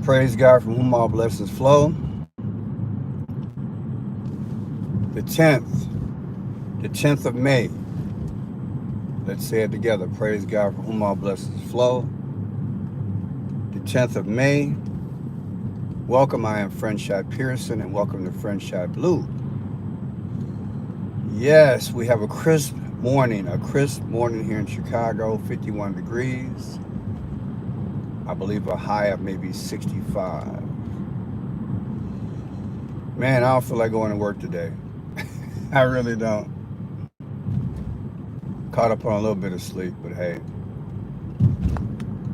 Praise God from whom all blessings flow. The 10th, the 10th of May. Let's say it together. Praise God from whom all blessings flow. The 10th of May. Welcome, I am Friendship Pearson, and welcome to Friendship Blue. Yes, we have a crisp morning here in Chicago, 51 degrees. I believe a high of maybe 65. Man, I don't feel like going to work today. I really don't. Caught up on a little bit of sleep, but hey,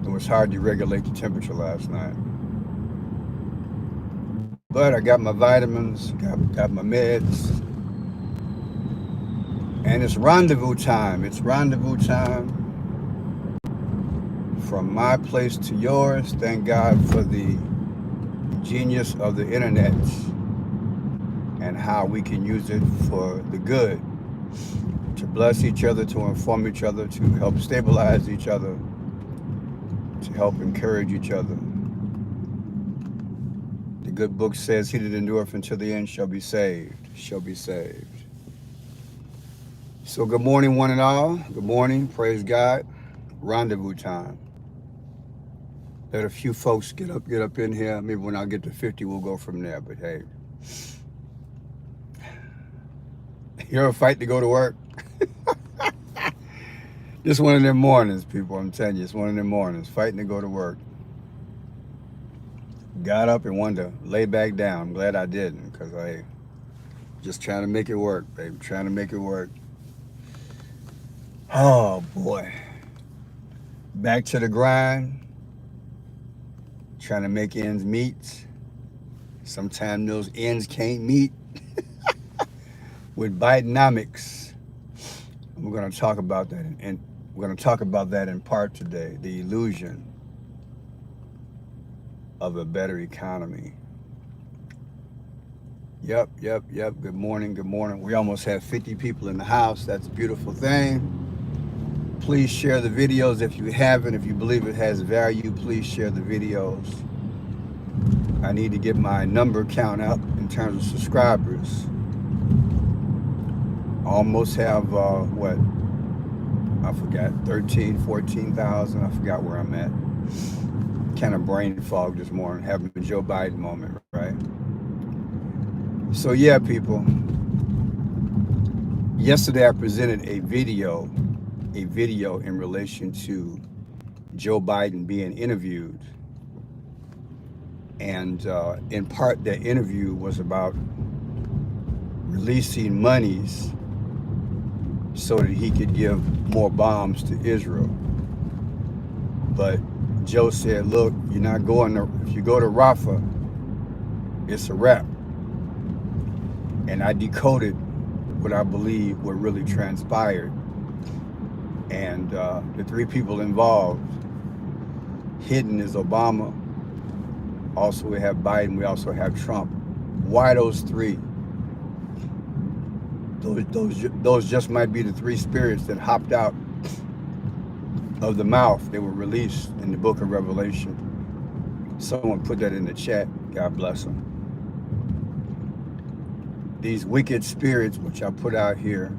it was hard to regulate the temperature last night. But I got my vitamins, got my meds, and it's rendezvous time. It's rendezvous time from my place to yours. Thank God for the genius of the internet and how we can use it for the good, to bless each other, to inform each other, to help stabilize each other, to help encourage each other. The good book says, he that endureth until the end shall be saved, shall be saved. So good morning, one and all. Good morning, praise God. Rendezvous time. Let a few folks get up in here. Maybe when I get to 50, we'll go from there. But hey, you ever fight to go to work? Just one of them mornings, people. I'm telling you, it's one of them mornings. Fighting to go to work. Got up and wanted to lay back down. I'm glad I didn't, because I just trying to make it work, baby. Trying to make it work. Oh boy. Back to the grind. Trying to make ends meet. Sometimes those ends can't meet with Bidenomics. We're going to talk about that, and we're going to talk about that in part today. The illusion of a better economy. Yep. Good morning. We almost have 50 people in the house. That's a beautiful thing. Please share the videos if you haven't. If you believe it has value, please share the videos. I need to get my number count up in terms of subscribers. I almost have, I forgot, 13, 14,000. I forgot where I'm at. Kind of brain fog this morning, having a Joe Biden moment, right? So yeah, people. Yesterday I presented a video in relation to Joe Biden being interviewed. And in part, that interview was about releasing monies so that he could give more bombs to Israel. But Joe said, look, you're not going to, if you go to Rafah, it's a wrap. And I decoded what I believe what really transpired. And the three people involved, hidden is Obama. Also, we have Biden. We also have Trump. Why those three? Those just might be the three spirits that hopped out of the mouth. They were released in the book of Revelation. Someone put that in the chat. God bless them. These wicked spirits, which I put out here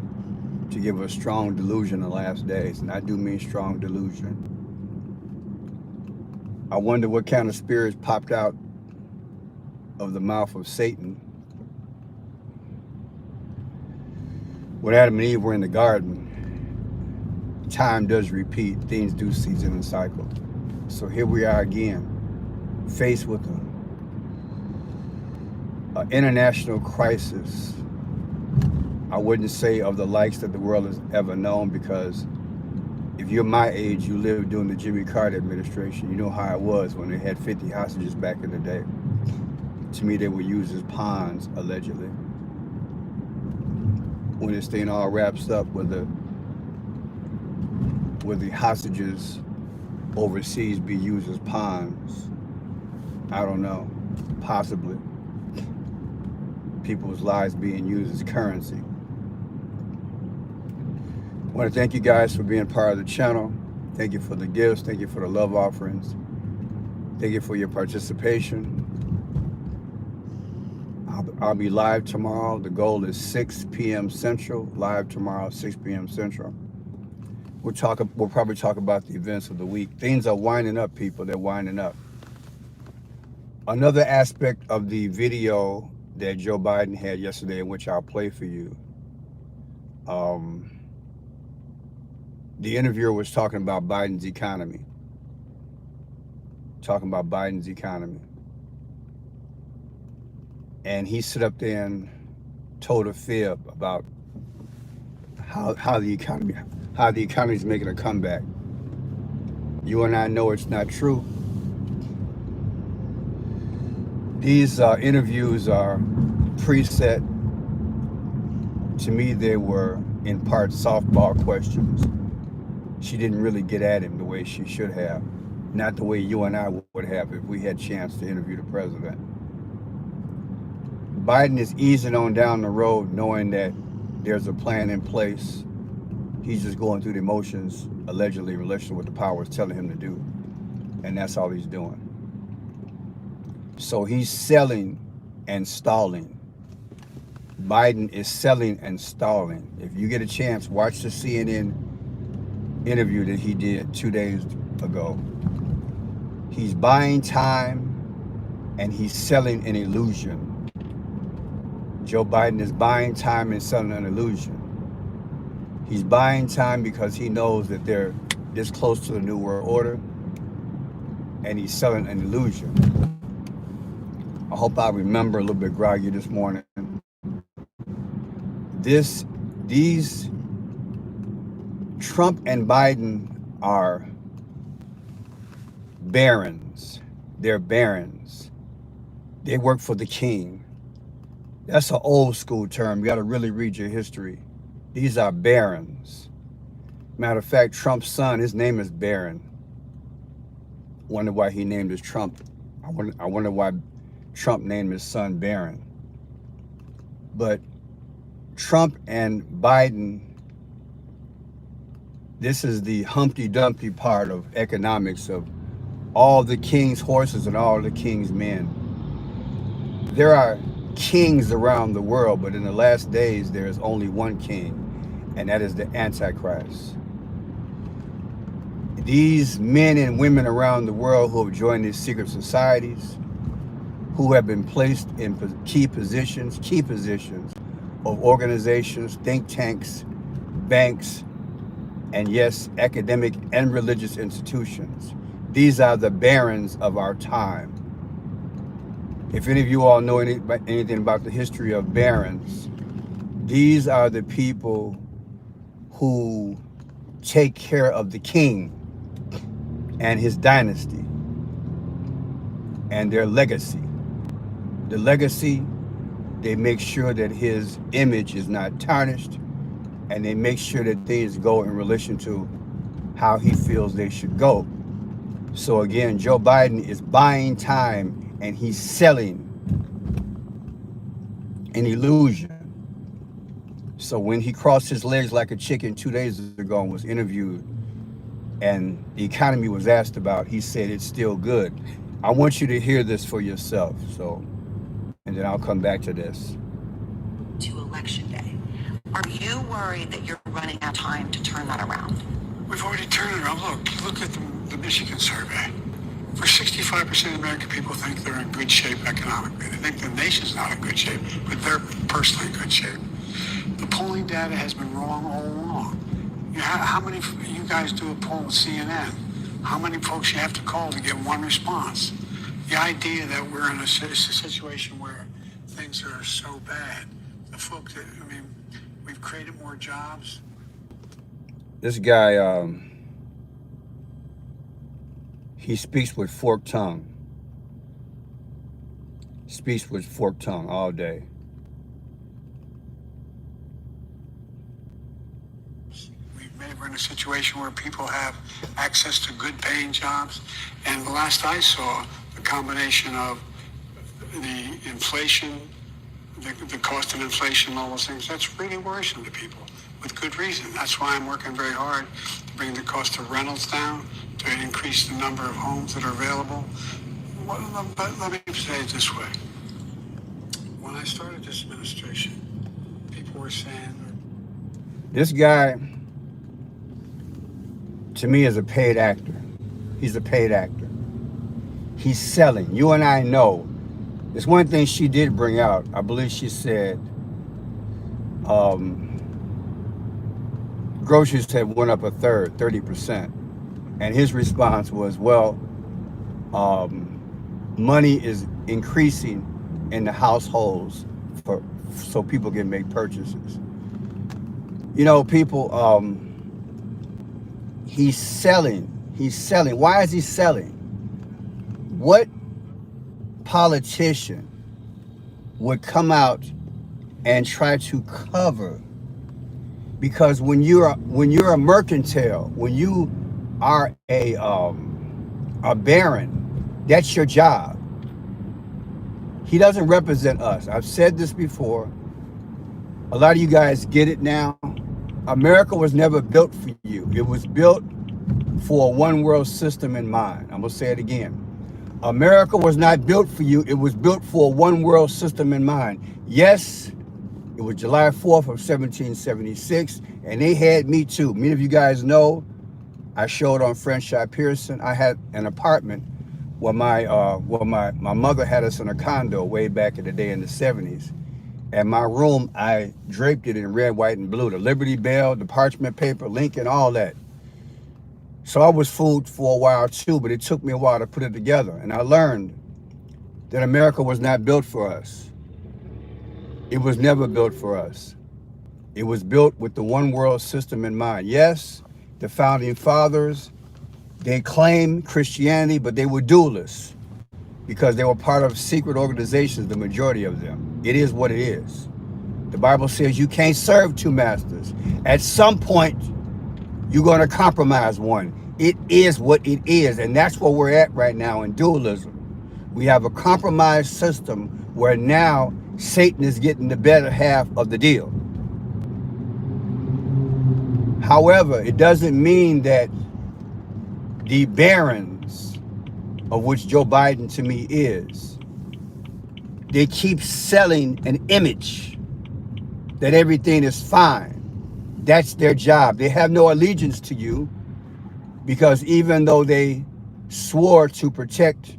to give a strong delusion in the last days, and I do mean strong delusion. I wonder what kind of spirits popped out of the mouth of Satan when Adam and Eve were in the garden. Time does repeat. Things do season and cycle. So here we are again, faced with an international crisis. I wouldn't say of the likes that the world has ever known, because if you're my age, you lived during the Jimmy Carter administration. You know how it was when they had 50 hostages back in the day. To me, they were used as pawns, allegedly. When this thing all wraps up with the hostages overseas be used as pawns, I don't know, possibly. People's lives being used as currency. I want to thank you guys for being part of the channel. Thank you for the gifts. Thank you for the love offerings. Thank you for your participation. I'll be live tomorrow. The goal is 6 p.m. Central. Live tomorrow, 6 p.m. Central. We'll probably talk about the events of the week. Things are winding up, people. They're winding up. Another aspect of the video that Joe Biden had yesterday, in which I'll play for you, the interviewer was talking about Biden's economy. And he stood up there and told a fib about how the economy is making a comeback. You and I know it's not true. These interviews are preset. To me, they were in part softball questions. She didn't really get at him the way she should have, not the way you and I would have if we had a chance to interview the president. Biden is easing on down the road knowing that there's a plan in place. He's just going through the motions, allegedly in relation to what the power is telling him to do. And that's all he's doing. So he's selling and stalling. Biden is selling and stalling. If you get a chance, watch the CNN interview that he did 2 days ago. He's buying time and he's selling an illusion. Joe Biden is buying time and selling an illusion. He's buying time because he knows that they're this close to the New World Order, and he's selling an illusion. I hope I remember a little bit groggy this morning. These Trump and Biden are barons. They're barons. They work for the king. That's an old school term. You got to really read your history. These are barons. Matter of fact, Trump's son, his name is Baron. Wonder why he named his Trump. I wonder why Trump named his son Baron. But Trump and Biden, this is the Humpty Dumpty part of economics of all the king's horses and all the king's men. There are kings around the world, but in the last days, there is only one king, and that is the Antichrist. These men and women around the world who have joined these secret societies, who have been placed in key positions of organizations, think tanks, banks, and yes, academic and religious institutions. These are the barons of our time. If any of you all know anything about the history of barons, these are the people who take care of the king and his dynasty and their legacy. The legacy, they make sure that his image is not tarnished, and they make sure that things go in relation to how he feels they should go. So again, Joe Biden is buying time and he's selling an illusion. So when he crossed his legs like a chicken 2 days ago and was interviewed and the economy was asked about, he said it's still good. I want you to hear this for yourself. So, and then I'll come back to this. To election day. Are you worried that you're running out of time to turn that around? We've already turned it around. Look at the Michigan survey. For 65% of American people think they're in good shape economically. They think the nation's not in good shape, but they're personally in good shape. The polling data has been wrong all along. How many, you guys do a poll with CNN, how many folks you have to call to get one response? The idea that we're in a situation where things are so bad, the folks that, we've created more jobs. This guy, he speaks with forked tongue. Speaks with forked tongue all day. We're in a situation where people have access to good paying jobs. And the last I saw, the combination of the inflation, the cost of inflation, all those things, that's really worrisome to people with good reason. That's why I'm working very hard to bring the cost of rentals down, to increase the number of homes that are available. Well, let me say it this way. When I started this administration, people were saying, this guy, to me, is a paid actor. He's a paid actor. He's selling. You and I know. There's one thing she did bring out. I believe she said groceries had went up a third, 30%. And his response was, well, money is increasing in the households so people can make purchases. You know, people, he's selling. He's selling. Why is he selling? What politician would come out and try to cover? Because when you're a mercantile, when you are a baron, that's your job. He doesn't represent us. I've said this before. A lot of you guys get it now. America was never built for you. It was built for a one world system in mind. I'm gonna say it again. America was not built for you. It was built for a one world system in mind. Yes, it was July 4th of 1776, and they had me too. Many of you guys know, I showed on Franchise Pearson. I had an apartment where my mother had us in a condo way back in the day in the 70s. And my room, I draped it in red, white, and blue. The Liberty Bell, the parchment paper, Lincoln, all that. So I was fooled for a while too, but it took me a while to put it together. And I learned that America was not built for us. It was never built for us. It was built with the one world system in mind. Yes, the founding fathers, they claimed Christianity, but they were dualists because they were part of secret organizations, the majority of them. It is what it is. The Bible says you can't serve two masters. At some point, you're going to compromise one. It is what it is, and that's where we're at right now in dualism. We have a compromised system where now Satan is getting the better half of the deal. However, it doesn't mean that the barons, of which Joe Biden to me is, they keep selling an image that everything is fine. That's their job. They have no allegiance to you because even though they swore to protect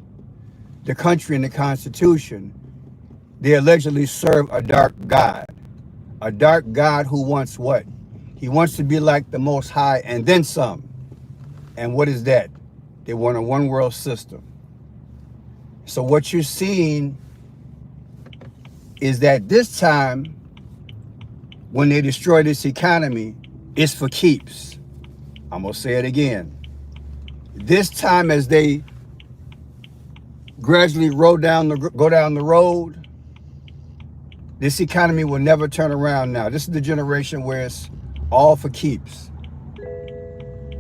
the country and the Constitution, they allegedly serve a dark God. A dark God who wants what? He wants to be like the Most High and then some. And what is that? They want a one world system. So what you're seeing is that this time, when they destroy this economy, it's for keeps. I'm gonna say it again. This time, as they gradually go down the road, this economy will never turn around now. This is the generation where it's all for keeps.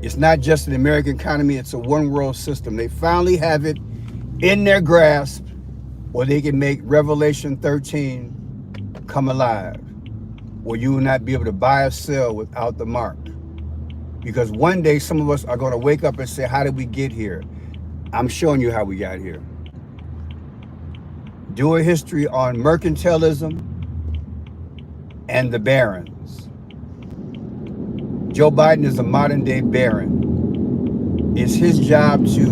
It's not just an American economy, it's a one world system. They finally have it in their grasp where they can make Revelation 13 come alive, where you will not be able to buy or sell without the mark. Because one day some of us are going to wake up and say, how did we get here? I'm showing you how we got here. Do a history on mercantilism and the barons. Joe Biden is a modern day baron. It's his job to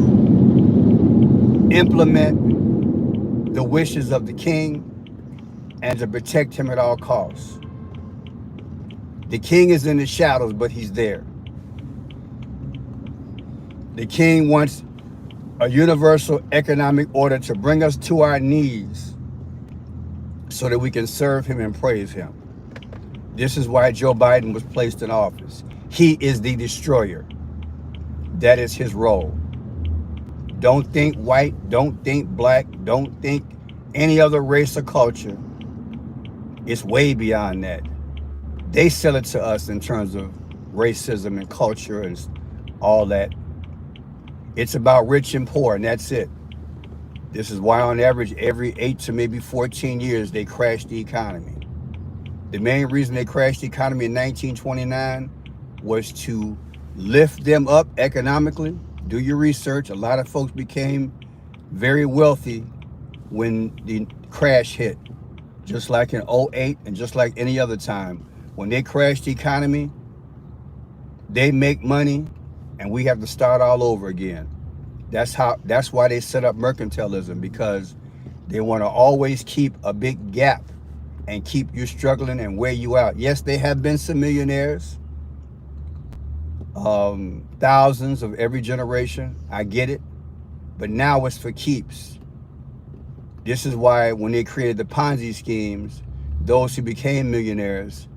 implement the wishes of the king and to protect him at all costs. The king is in the shadows, but he's there. The king wants a universal economic order to bring us to our knees so that we can serve him and praise him. This is why Joe Biden was placed in office. He is the destroyer. That is his role. Don't think white, don't think black, don't think any other race or culture. It's way beyond that. They sell it to us in terms of racism and culture and all that. It's about rich and poor, and that's it. This is why on average, every 8 to maybe 14 years, they crash the economy. The main reason they crashed the economy in 1929 was to lift them up economically, Do your research. A lot of folks became very wealthy when the crash hit, just like in '08 and just like any other time. When they crash the economy, they make money and we have to start all over again. That's why they set up mercantilism, because they want to always keep a big gap and keep you struggling and wear you out. Yes, there have been some millionaires, thousands of every generation. I get it, but now it's for keeps. This is why when they created the Ponzi schemes, those who became millionaires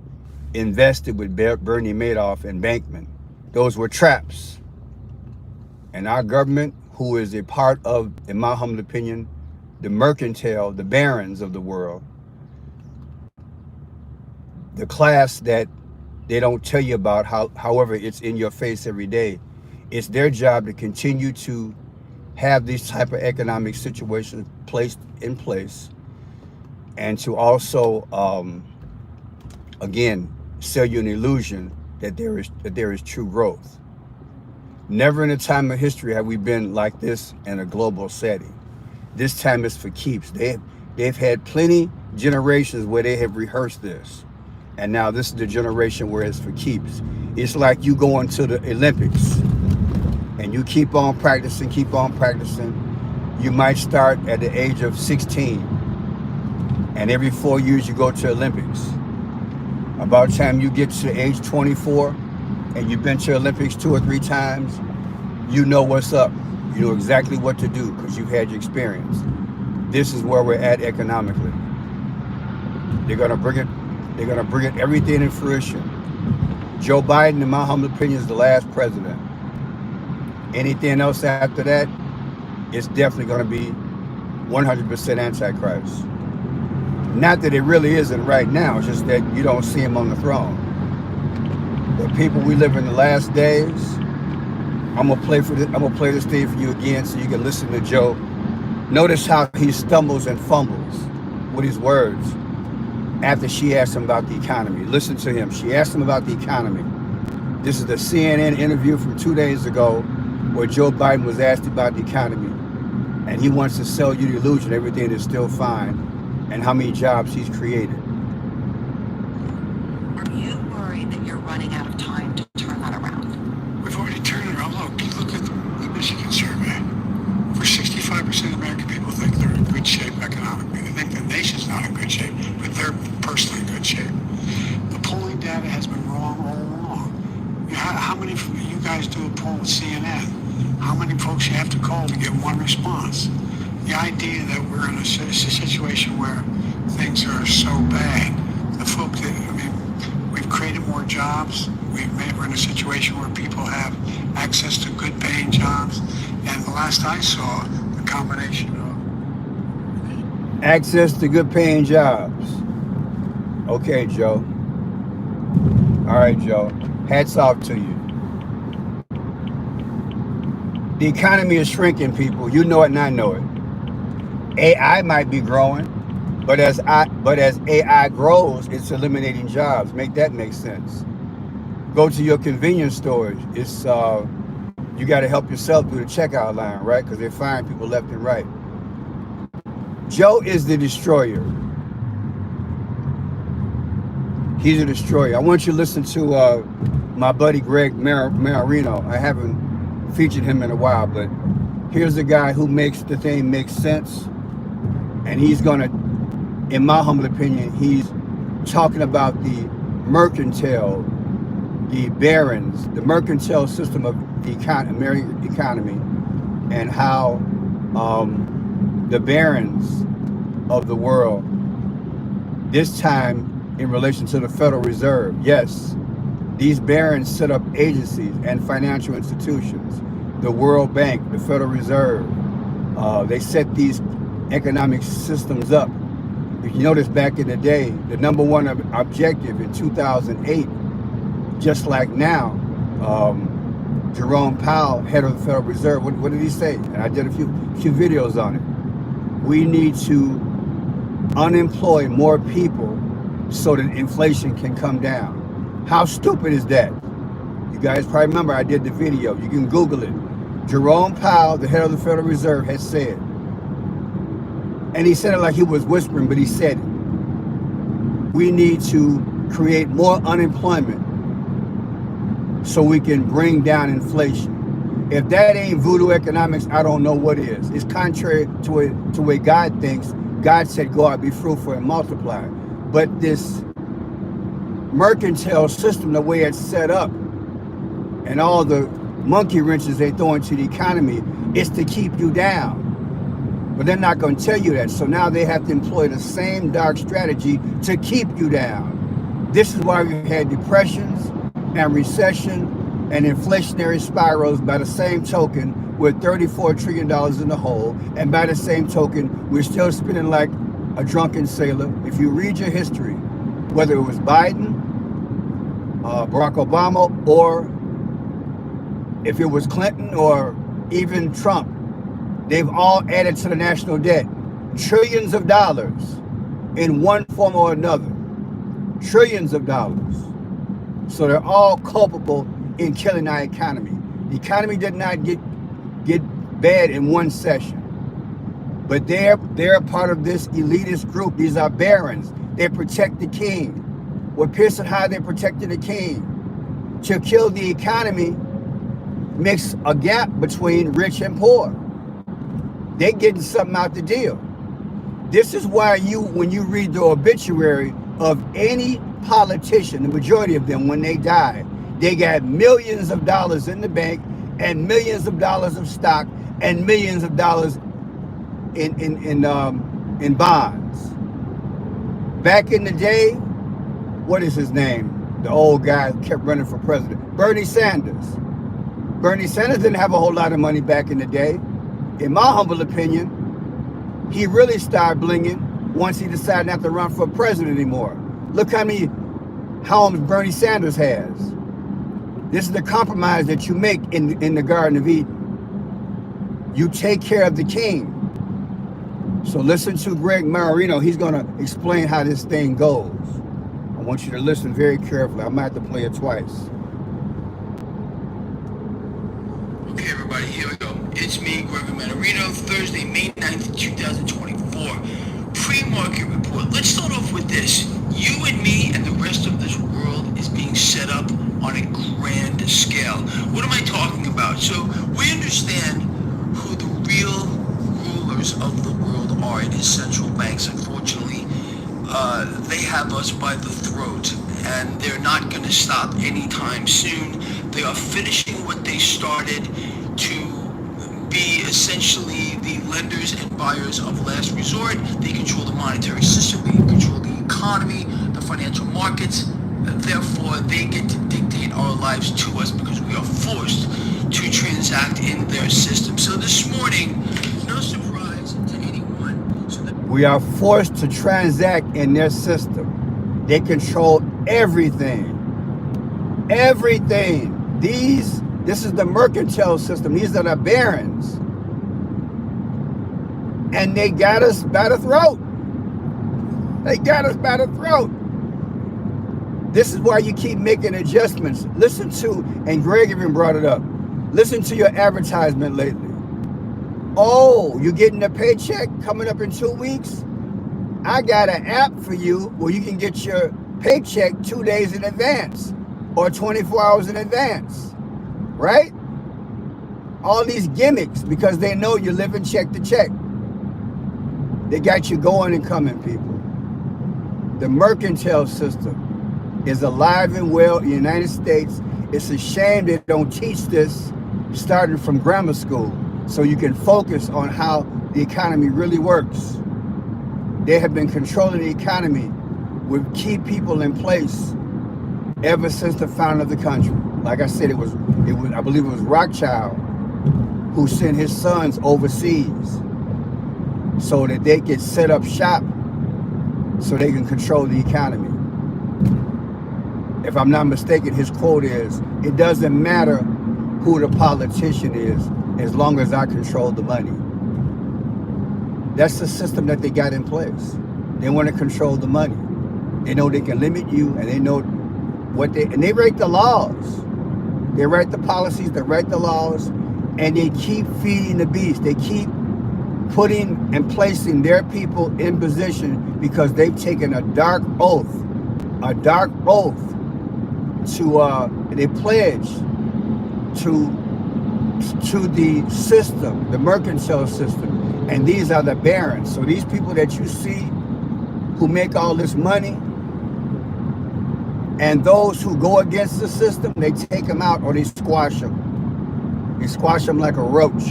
invested with Bernie Madoff and Bankman. Those were traps. And our government, who is a part of, in my humble opinion, the mercantile, the barons of the world, the class that they don't tell you about, however it's in your face every day, it's their job to continue to have these type of economic situations placed in place, and to also again sell you an illusion that there is true growth. Never in a time of history have we been like this in a global setting. This time is for keeps. They've had plenty generations where they have rehearsed this, and now this is the generation where it's for keeps. It's like you going to the Olympics and you keep on practicing. You might start at the age of 16, and every 4 years you go to Olympics. About the time you get to age 24 and you've been to Olympics 2 or 3 times, you know what's up. You know exactly what to do because you've had your experience. This is where we're at economically. They're gonna bring it everything in fruition. Joe Biden, in my humble opinion, is the last president. Anything else after that, it's definitely gonna be 100% Antichrist. Not that it really isn't right now, it's just that you don't see him on the throne. But people, we live in the last days. I'm gonna play this thing for you again so you can listen to Joe. Notice how he stumbles and fumbles with his words after she asked him about the economy. Listen to him. She asked him about the economy. This is the CNN interview from 2 days ago where Joe Biden was asked about the economy, and he wants to sell you the illusion everything is still fine and how many jobs he's created. Are you worried that you're running out of time to turn that around? We've already turned it around. Look at the Michigan survey. For 65% of American people think they're in good shape economically. They think the nation's not in good shape, but they're personally in good shape. The polling data has been wrong all along. How many of you guys do a poll with CNN? How many folks you have to call to get one response? The idea that we're in a situation where things are so bad, the folks that, we've created more jobs. We're in a situation where people have access to good paying jobs. And the last I saw, the combination of Access to good paying jobs. Okay, Joe. All right, Joe. Hats off to you. The economy is shrinking, people. You know it and I know it. AI might be growing, but as AI grows, it's eliminating jobs. Make that make sense. Go to your convenience stores. It's you got to help yourself through the checkout line, right? Because they're firing people left and right. Joe is the destroyer. He's a destroyer. I want you to listen to my buddy Greg Marino. I haven't featured him in a while, but here's a guy who makes the thing make sense. And he's gonna, in my humble opinion, he's talking about the mercantile, the barons, the mercantile system of the American economy, and how the barons of the world, this time in relation to the Federal Reserve, yes, these barons set up agencies and financial institutions, the World Bank, the Federal Reserve. They set these economic systems up. If you notice back in the day, the number one objective in 2008, just like now, Jerome Powell, head of the Federal Reserve, what did he say? And I did a few videos on it. We need to unemploy more people so that inflation can come down. How stupid is that? You guys probably remember I did the video. You can Google it. Jerome Powell, the head of the Federal Reserve, has said, and he said it like he was whispering, but he said it. We need to create more unemployment so we can bring down inflation. If that ain't voodoo economics, I don't know what is. It's contrary to what God thinks. God said, go out, be fruitful and multiply. But this mercantile system, the way it's set up, and all the monkey wrenches they throw into the economy, is to keep you down. But they're not going to tell you that. So now they have to employ the same dark strategy to keep you down. This is why we've had depressions and recession and inflationary spirals. By the same token, we're $34 trillion in the hole. And by the same token, we're still spending like a drunken sailor. If you read your history, whether it was Biden, Barack Obama, or if it was Clinton or even Trump, they've all added to the national debt trillions of dollars in one form or another. Trillions of dollars. So they're all culpable in killing our economy. The economy did not get bad in one session. But they're a part of this elitist group. These are barons. They protect the king. With Pearson High, they protected the king. To kill the economy makes a gap between rich and poor. They're getting something out the deal. This is why when you read the obituary of any politician, the majority of them, when they die, they got millions of dollars in the bank and millions of dollars of stock and millions of dollars in bonds. Back in the day, what is his name? The old guy who kept running for president, Bernie Sanders. Bernie Sanders didn't have a whole lot of money back in the day. In my humble opinion, he really started blinging once he decided not to run for president anymore. Look how many homes Bernie Sanders has. This is the compromise that you make in the Garden of Eden. You take care of the king. So listen to Greg Marino. He's going to explain how this thing goes. I want you to listen very carefully. I might have to play it twice. Okay, everybody, here we go. It's me, Greg Marino, Thursday, May 9th, 2024. Pre-market report. Let's start off with this. You and me and the rest of this world is being set up on a grand scale. What am I talking about? So we understand who the real rulers of the world are. It is central banks. Unfortunately, they have us by the throat, and they're not going to stop anytime soon. They are finishing what they started to be essentially the lenders and buyers of last resort. They control the monetary system, they control the economy, the financial markets. Therefore, they get to dictate our lives to us because we are forced to transact in their system. So this morning, no surprise to anyone. We are forced to transact in their system. They control everything. Everything. This is the mercantile system. These are the barons. And they got us by the throat. They got us by the throat. This is why you keep making adjustments. Listen to, and Greg even brought it up, listen to your advertisement lately. Oh, you're getting a paycheck coming up in 2 weeks? I got an app for you where you can get your paycheck 2 days in advance or 24 hours in advance, right? All these gimmicks because they know you're living check to check. They got you going and coming, people. The mercantile system is alive and well in the United States. It's a shame they don't teach this starting from grammar school so you can focus on how the economy really works. They have been controlling the economy with key people in place ever since the founding of the country. Like I said, I believe it was Rothschild who sent his sons overseas so that they could set up shop so they can control the economy. If I'm not mistaken, his quote is, it doesn't matter who the politician is as long as I control the money. That's the system that they got in place. They want to control the money. They know they can limit you, and they know and they write the laws. They write the policies, they write the laws, And they keep feeding the beast. They keep putting and placing their people in position because they've taken a dark oath to they pledge to the system, the mercantile system, and these are the barons. So these people that you see who make all this money, and those who go against the system, they take them out or they squash them. They squash them like a roach.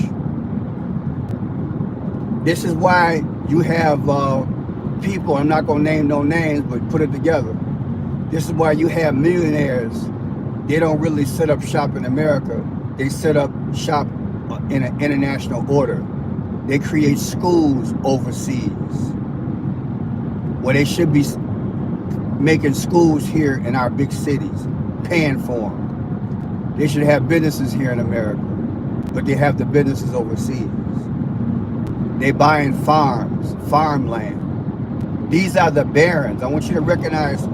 This is why you have people, I'm not going to name no names, but put it together. This is why you have millionaires. They don't really set up shop in America. They set up shop in an international order. They create schools overseas where they should be making schools here in our big cities, paying for them. They should have businesses here in America, but they have the businesses overseas. They buying farms, farmland. These are the barons. I want you to recognize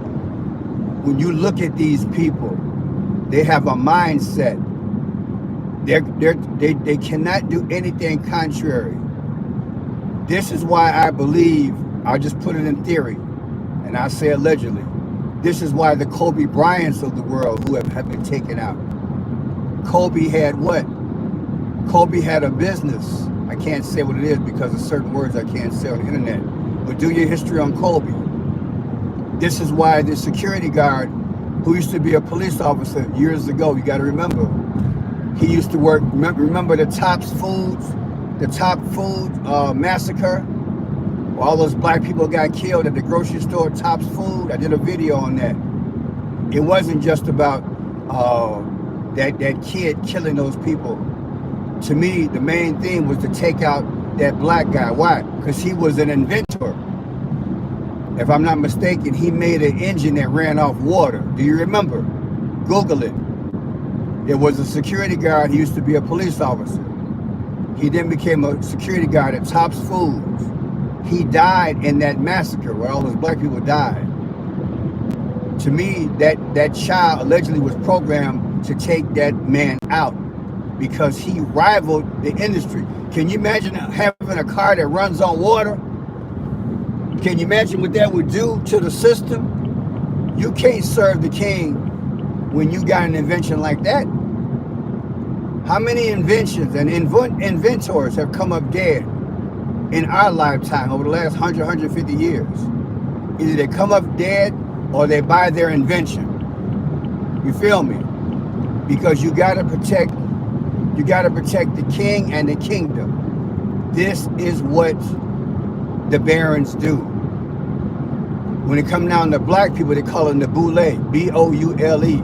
when you look at these people, they have a mindset. They cannot do anything contrary. This is why I believe, I'll just put it in theory, and I say allegedly, this is why the Kobe Bryants of the world who have been taken out. Kobe had what? Kobe had a business. I can't say what it is because of certain words I can't say on the internet. But do your history on Kobe. This is why the security guard who used to be a police officer years ago, you got to remember, he used to work, remember the Top Food massacre? Where all those black people got killed at the grocery store, Top's Food. I did a video on that. It wasn't just about that kid killing those people. To me, the main thing was to take out that black guy. Why? Because he was an inventor. If I'm not mistaken, he made an engine that ran off water. Do you remember? Google it. There was a security guard. He used to be a police officer. He then became a security guard at Top's Foods. He died in that massacre where all those black people died. To me, that child allegedly was programmed to take that man out because he rivaled the industry. Can you imagine having a car that runs on water? Can you imagine what that would do to the system? You can't serve the king when you got an invention like that. How many inventions and inventors have come up dead in our lifetime over the last 100, 150 years? Either they come up dead or they buy their invention. You feel me? Because you gotta protect the king and the kingdom. This is what the barons do. When it comes down to black people, they call them the boule, B-O-U-L-E.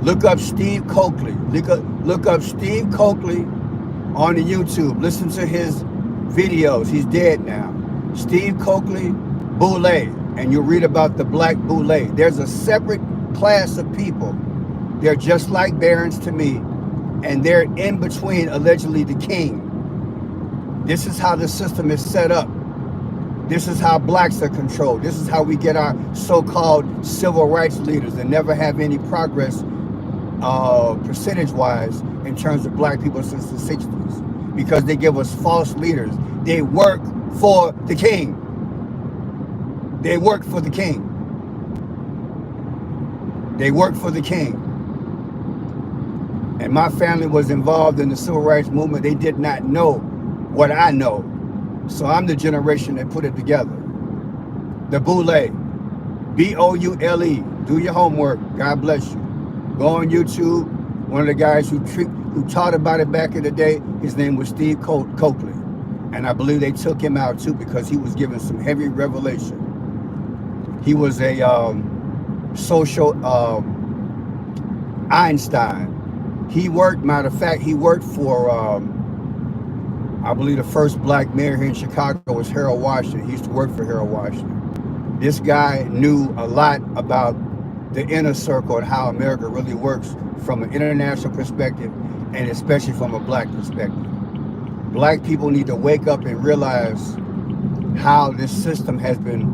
Look up Steve Coakley. Look up Steve Coakley on the YouTube. Listen to his videos. He's dead now. Steve Coakley, boule, and you'll read about the black boule. There's a separate class of people. They're just like barons to me, and they're in between allegedly the king. This is how the system is set up. This is how blacks are controlled. This is how we get our so-called civil rights leaders that never have any progress percentage-wise in terms of black people since the 60s, because they give us false leaders. They work for the king. They work for the king. They work for the king. And my family was involved in the civil rights movement. They did not know what I know. So I'm the generation that put it together. The boule, B-O-U-L-E. Do your homework. God bless you. Go on YouTube. One of the guys who taught about it back in the day, his name was Steve Coakley. And I believe they took him out too because he was given some heavy revelation. He was a social Einstein. He worked, matter of fact, he worked for, I believe the first black mayor here in Chicago was Harold Washington. He used to work for Harold Washington. This guy knew a lot about the inner circle and how America really works from an international perspective and especially from a black perspective. Black people need to wake up and realize how this system has been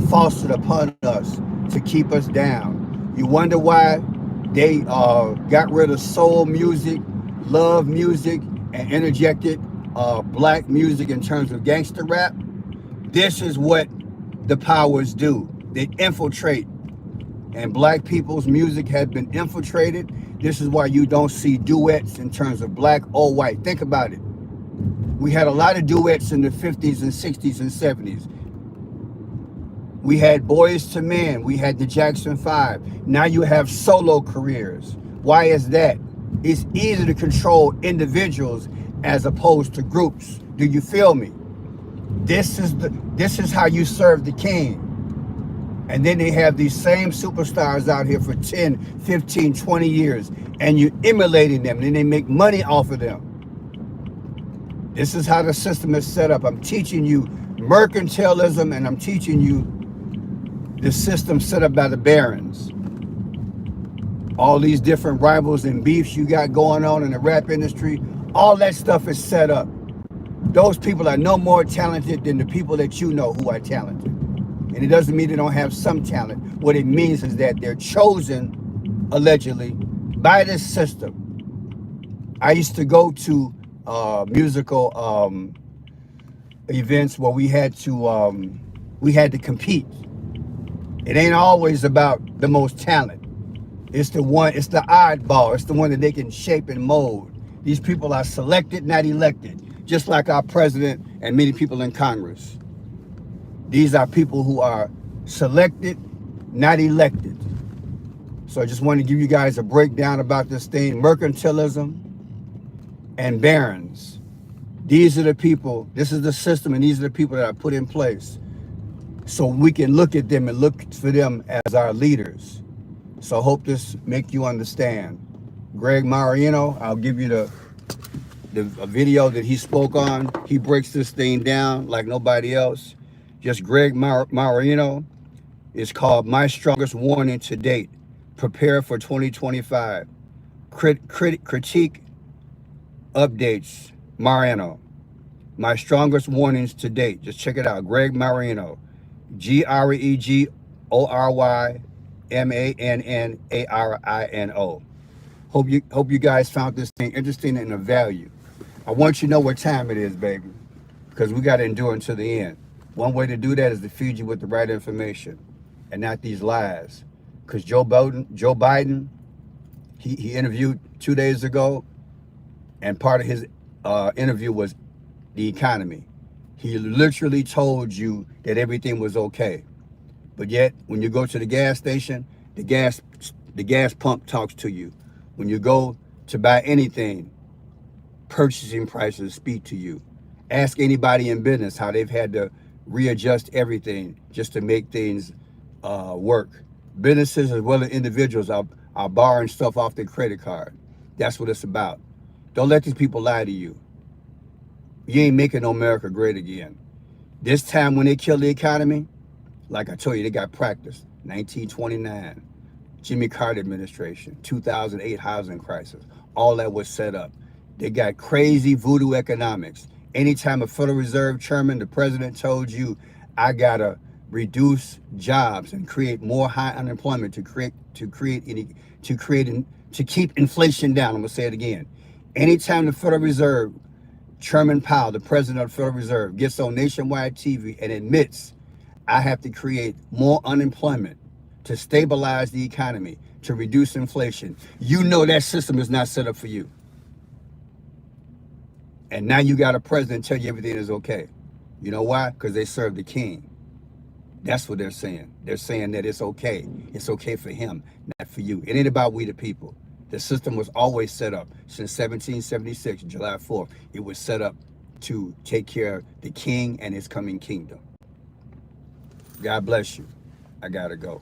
fostered upon us to keep us down. You wonder why they got rid of soul music love music and interjected black music in terms of gangster rap, this is what the powers do. They infiltrate. And black people's music has been infiltrated. This is why you don't see duets in terms of black or white. Think about it. We had a lot of duets in the 50s and 60s and 70s. We had Boys to Men. We had the Jackson 5. Now you have solo careers. Why is that? It's easy to control individuals as opposed to groups. Do you feel me? This is how you serve the king. And then they have these same superstars out here for 10, 15, 20 years, and you're emulating them, and then they make money off of them. This is how the system is set up. I'm teaching you mercantilism, and I'm teaching you the system set up by the barons. All these different rivals and beefs you got going on in the rap industry, all that stuff is set up. Those people are no more talented than the people that you know who are talented. And it doesn't mean they don't have some talent. What it means is that they're chosen, allegedly, by this system. I used to go to musical events where we had to compete. It ain't always about the most talent. It's the oddball. It's the one that they can shape and mold. These people are selected, not elected, just like our president and many people in Congress. These are people who are selected, not elected. So I just want to give you guys a breakdown about this thing. Mercantilism and barons. These are the people, this is the system, and these are the people that I put in place. So we can look at them and look for them as our leaders. So I hope this make you understand. Greg Mariano, I'll give you the video that he spoke on. He breaks this thing down like nobody else. Just Greg Mariano. It's called My Strongest Warning to Date. Prepare for 2025. Critique updates. Mariano. My Strongest Warnings to Date. Just check it out. Greg Mariano. GREGORYMANNARINO. Hope you guys found this thing interesting and of value. I want you to know what time it is, baby, because we got to endure until the end. One way to do that is to feed you with the right information and not these lies. Because Joe Biden, he interviewed 2 days ago, and part of his interview was the economy. He literally told you that everything was okay. But yet, when you go to the gas station, the gas pump talks to you. When you go to buy anything, purchasing prices speak to you. Ask anybody in business how they've had to readjust everything just to make things work. Businesses as well as individuals are borrowing stuff off their credit card. That's what it's about. Don't let these people lie to you. You ain't making America great again. This time when they killed the economy, like I told you, they got practiced. 1929, Jimmy Carter administration, 2008 housing crisis, all that was set up. They got crazy voodoo economics. Anytime a Federal Reserve chairman, the president told you, I gotta reduce jobs and create more high unemployment to keep inflation down. I'm gonna say it again. Anytime the Federal Reserve Chairman Powell, the president of the Federal Reserve, gets on nationwide TV and admits, I have to create more unemployment to stabilize the economy, to reduce inflation, you know that system is not set up for you. And now you got a president tell you everything is okay. You know why? Because they serve the king. That's what they're saying. They're saying that it's okay. It's okay for him, not for you. It ain't about we the people. The system was always set up since 1776, July 4th. It was set up to take care of the king and his coming kingdom. God bless you. I gotta go.